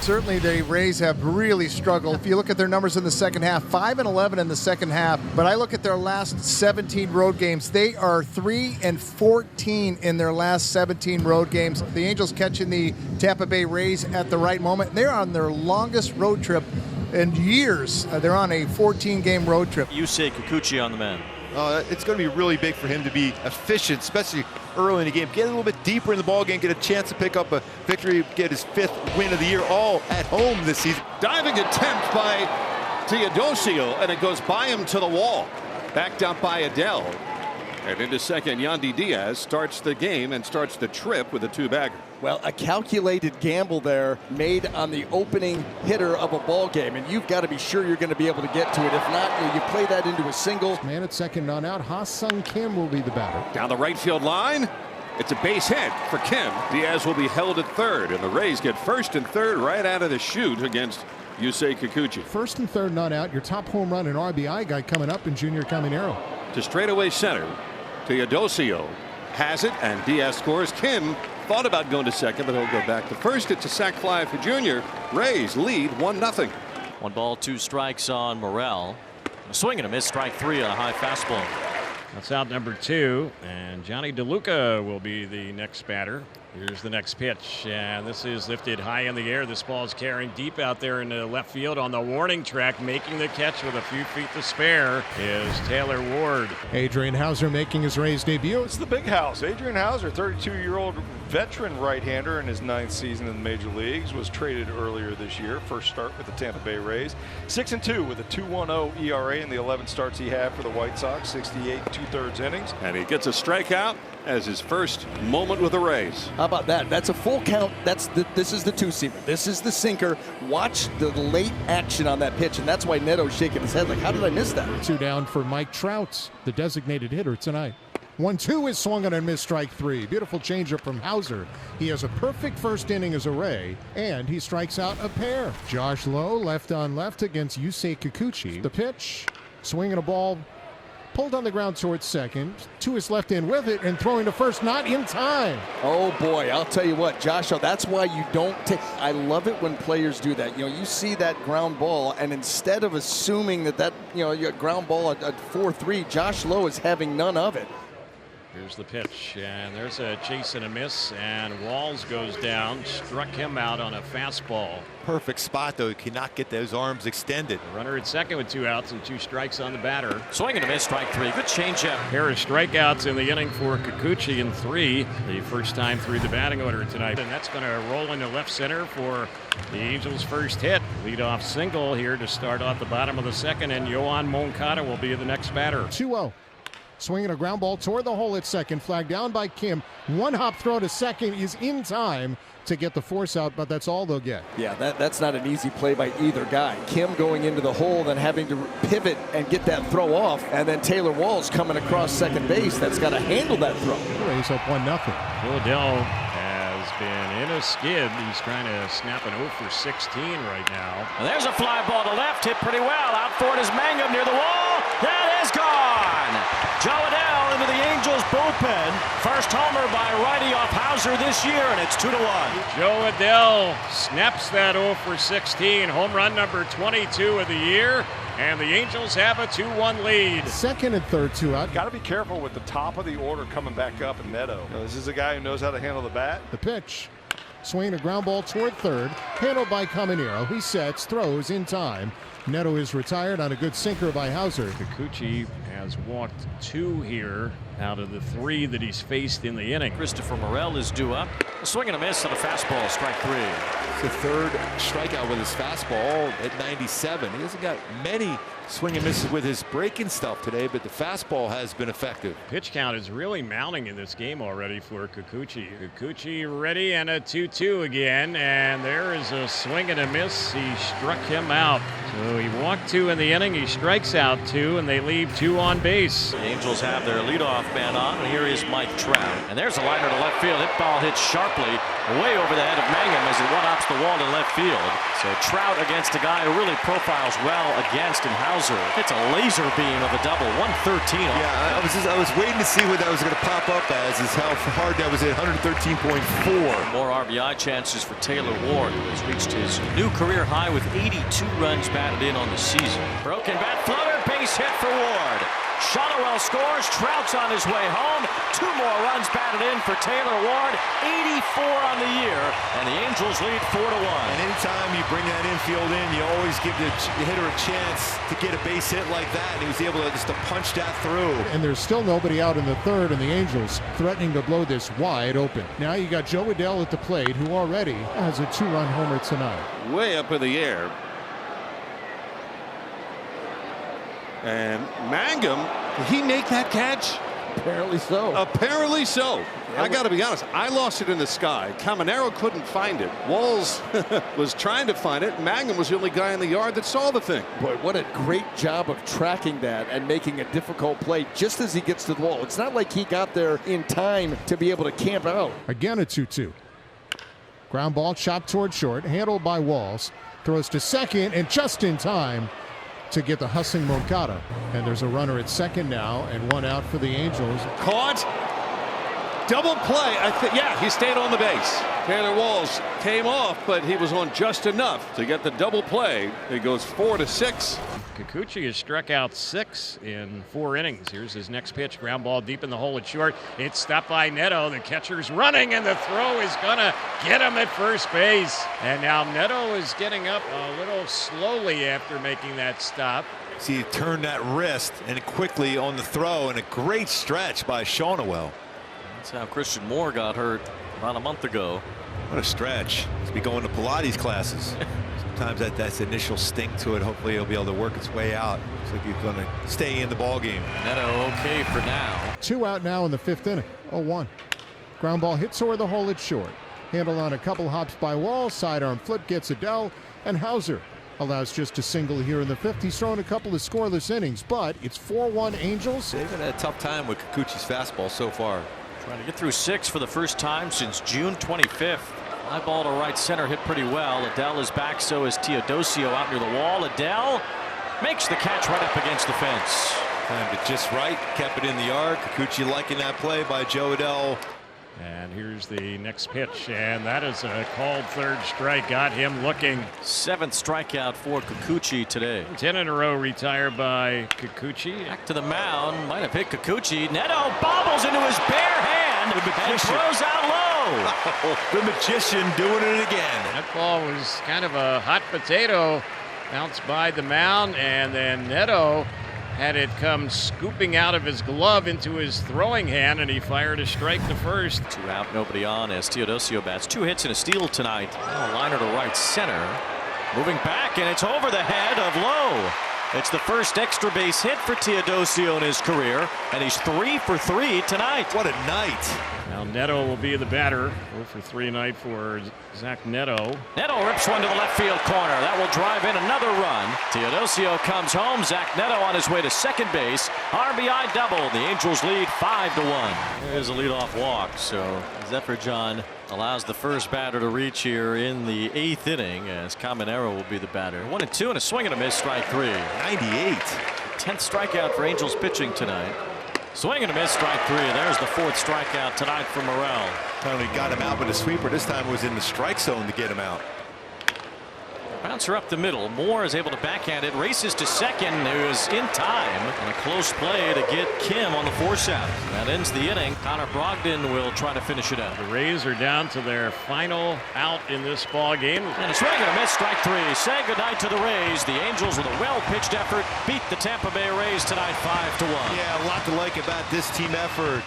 Certainly the Rays have really struggled. If you look at their numbers in the second half, 5-11 in the second half, but I look at their last 17 road games, they are 3-14 in their last 17 road games. The Angels catching the Tampa Bay Rays at the right moment. They're on their longest road trip in years. They're on a 14-game road trip. Yusei Kikuchi on the man. It's going to be really big for him to be efficient, especially early in the game. Get a little bit deeper in the ball game, get a chance to pick up a victory, get his 5th win of the year, all at home this season. Diving attempt by Teodosio, and it goes by him to the wall. Backed up by Adele. And into second, Yandy Diaz starts the game and starts the trip with a 2-bagger. Well, a calculated gamble there made on the opening hitter of a ball game, and you've got to be sure you're going to be able to get to it. If not, you play that into a single. Man at second, not out. Ha-Sung Kim will be the batter. Down the right field line. It's a base hit for Kim. Diaz will be held at third, and the Rays get first and third right out of the chute against Yusei Kikuchi. First and third, not out. Your top home run and RBI guy coming up in Junior Caminero. To straightaway center. Teodosio has it, and Diaz scores. Kim thought about going to second, but he'll go back to first. It's a sac fly for Junior. Rays lead 1-0. 1 ball, 2 strikes on Morel. A swing and a miss, strike 3 on a high fastball. That's out number 2, and Johnny DeLuca will be the next batter. Here's the next pitch, and this is lifted high in the air. This ball is carrying deep out there in the left field on the warning track. Making the catch with a few feet to spare is Taylor Ward. Adrian Hauser making his Rays debut. It's the big house. Adrian Hauser, 32-year-old veteran right-hander in his 9th season in the major leagues, was traded earlier this year. First start with the Tampa Bay Rays. 6-2 with a 2.10 ERA in the 11 starts he had for the White Sox. 68 2/3 innings. And he gets a strikeout as his first moment with the Rays. How about that? That's a full count. This is the two-seamer. This is the sinker. Watch the late action on that pitch, and that's why Neto's shaking his head like, how did I miss that? 2 down for Mike Trout, the designated hitter tonight. 1-2 is swung on and missed, strike 3. Beautiful changeup from Hauser. He has a perfect first inning as a Ray, and he strikes out a pair. Josh Lowe, left on left against Yusei Kikuchi. The pitch, swinging a ball, pulled on the ground towards second. To his left in with it and throwing to first, not in time. Oh boy, I'll tell you what, Josh, that's why you don't take. I love it when players do that. You see that ground ball, and instead of assuming that your ground ball at 4-3, Josh Lowe is having none of it. Here's the pitch, and there's a chase and a miss, and Walls goes down, struck him out on a fastball. Perfect spot, though. He cannot get those arms extended. Runner at second with 2 outs and 2 strikes on the batter. Swing and a miss, strike 3. Good changeup. Pair of strikeouts in the inning for Kikuchi in 3. The first time through the batting order tonight. And that's going to roll into left center for the Angels' first hit. Leadoff single here to start off the bottom of the second, and Yohan Moncada will be the next batter. 2-0. Swinging a ground ball toward the hole at second, flagged down by Kim. 1-hop throw to second is in time to get the force out, but that's all they'll get. Yeah, that's not an easy play by either guy. Kim going into the hole, then having to pivot and get that throw off, and then Taylor Walls coming across second base. That's got to handle that throw. Rays up 1-0. Philadelphia has been in a skid. He's trying to snap an 0 for 16 right now. And there's a fly ball to left, hit pretty well. Out for it is Mangum near the wall. That is gone. Joe Adele into the Angels bullpen. First homer by righty off Hauser this year, and it's 2-1. Joe Adele snaps that 0 for 16. Home run number 22 of the year. And the Angels have a 2-1 lead. Second and third, 2 out. Got to be careful with the top of the order coming back up in Neto. This is a guy who knows how to handle the bat. The pitch, swinging a ground ball toward third, handled by Caminero. He sets, throws in time. Neto is retired on a good sinker by Hauser. Kikuchi has walked 2 here out of the 3 that he's faced in the inning. Christopher Morel is due up. A swing and a miss on a fastball, strike 3. It's the 3rd strikeout with his fastball at 97. He hasn't got many swing and misses with his breaking stuff today, but the fastball has been effective. Pitch count is really mounting in this game already for Kikuchi. Kikuchi ready, and a 2-2 again, and there is a swing and a miss. He struck him out. So he walked 2 in the inning, he strikes out 2, and they leave 2 on base. The Angels have their leadoff man on, and here is Mike Trout. And there's a liner to left field. Hit ball hits sharply way over the head of Mangum as it one-ups the wall in left field. So Trout against a guy who really profiles well against in Hauser. It's a laser beam of a double, 113. Yeah, I was waiting to see what that was going to pop up as, is how hard that was at 113.4. More RBI chances for Taylor Ward, who has reached his new career high with 82 runs batted in on the season. Broken bat floater, base hit for Ward. Shotwell scores. Trout's on his way home. 2 more runs batted in for Taylor Ward. 84 on the year, and the Angels lead 4-1. And anytime you bring that infield in, you always give the hitter a chance to get a base hit like that, and he was able to just to punch that through. And there's still nobody out in the third, and the Angels threatening to blow this wide open. Now you got Joe Adell at the plate, who already has a 2-run homer tonight. Way up in the air. And Mangum, did he make that catch? Apparently so. Apparently so. I got to be honest, I lost it in the sky. Caminero couldn't find it. Walls was trying to find it. Mangum was the only guy in the yard that saw the thing. Boy, what a great job of tracking that and making a difficult play just as he gets to the wall. It's not like he got there in time to be able to camp out. Again a 2-2. Ground ball chopped toward short, handled by Walls. Throws to second, and just in time to get the hustling Moncada. And there's a runner at second now, and 1 out for the Angels. Caught. Double play. Yeah, he stayed on the base. Taylor Walls came off, but he was on just enough to get the double play. It goes 4-6. Kikuchi has struck out 6 in 4 innings. Here's his next pitch. Ground ball deep in the hole at short. It's stopped by Neto. The catcher's running, and the throw is going to get him at first base. And now Neto is getting up a little slowly after making that stop. See, he turned that wrist and quickly on the throw, and a great stretch by Shotwell. That's how Christian Moore got hurt about a month ago. What a stretch. He's be going to Pilates classes. Sometimes that's initial stink to it. Hopefully he'll be able to work its way out. Looks like he's going to stay in the ball game. Neto okay for now. 2 out now in the 5th inning. 0-1. Ground ball hits toward the hole at short. Handle on a couple hops by Wall. Sidearm flip gets Adell, and Hauser allows just a single here in the 5th. He's thrown a couple of scoreless innings, but it's 4-1 Angels. They've had a tough time with Kikuchi's fastball so far. Trying to get through 6 for the first time since June 25th. High ball to right center hit pretty well. Adell is back, so is Teodosio out near the wall. Adell makes the catch right up against the fence. Timed it just right, kept it in the yard. Kikuchi liking that play by Joe Adell. And here's the next pitch, and that is a called third strike. Got him looking. 7th strikeout for Kikuchi today. 10 in a row retired by Kikuchi. Back to the mound, might have hit Kikuchi. Neto bobbles into his bare hand and throws out low. The magician doing it again. That ball was kind of a hot potato. Bounced by the mound, and then Neto had it come scooping out of his glove into his throwing hand, and he fired a strike to first. 2 out, nobody on as Teodosio bats. 2 hits and a steal tonight. Now a liner to right center. Moving back, and it's over the head of Lowe. It's the first extra base hit for Teodosio in his career, and he's 3 for 3 tonight. What a night. Now Neto will be the batter. 0 for 3 night for Zach Neto. Neto rips one to the left field corner. That will drive in another run. Teodosio comes home. Zach Neto on his way to second base. RBI double. The Angels lead 5-1. There's a leadoff walk. So Zephyr John allows the first batter to reach here in the 8th inning, as Caminero will be the batter. 1-2 and a swing and a miss, strike 3. 98. 10th strikeout for Angels pitching tonight. Swing and a miss, strike 3. There's the 4th strikeout tonight for Morel. Finally got him out with a sweeper. This time it was in the strike zone to get him out. Bouncer up the middle. Moore is able to backhand it. Races to second, who is in time. And a close play to get Kim on the force out. That ends the inning. Connor Brogdon will try to finish it out. The Rays are down to their final out in this ball game. And a swing and a miss, strike 3. Say goodnight to the Rays. The Angels, with a well-pitched effort, beat the Tampa Bay Rays tonight 5-1. Yeah, a lot to like about this team effort.